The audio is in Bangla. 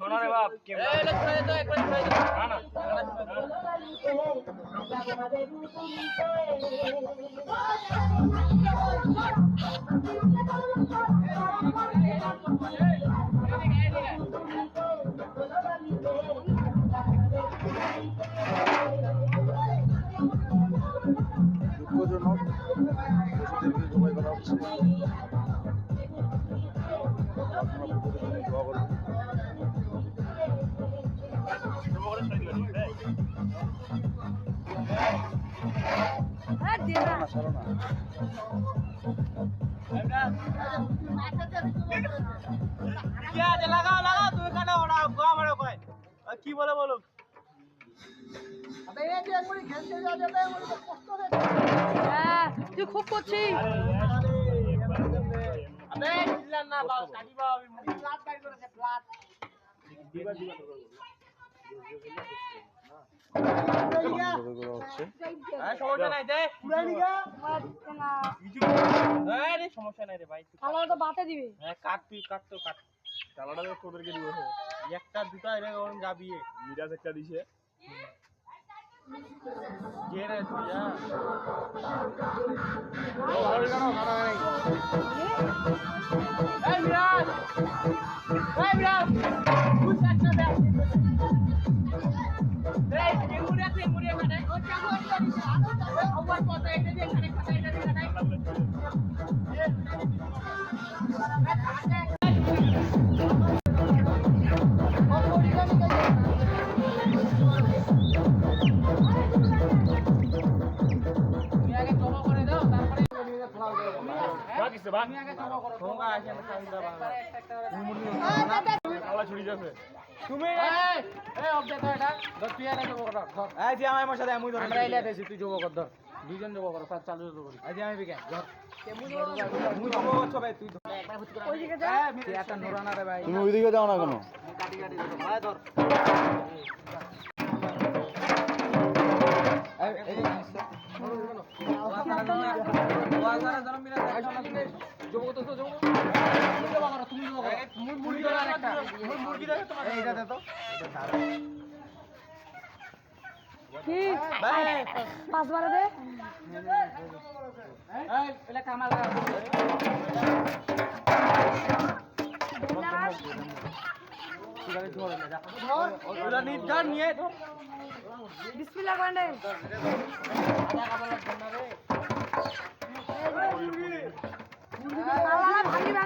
শোনা রে বাপ কে দুঃখজনক পশুদেরকে জবাই করা হচ্ছে। আপনারা পশুদের জন্য দোয়া করুন। ছাড়ো না। কি বলে বলো তুই খুব করছিস। সমস্যা নাই রে ভাই, তো বাতে দিবে। কাট তুই কাট তো কাট চালাটা তোদেরকে দিব একটা দুটা এরকম যাবি মিরাজ একটা দিছে কে রে তুই মিরাজ মিরাজ দুইজন জব কর চালু করি আজ আমি বিকে তুমি ওইদিকে যাও না কেন? পাঁচবার দে নির্ধার নিয়ে বিসমিল্লাহ করেন রে ভাঙিবে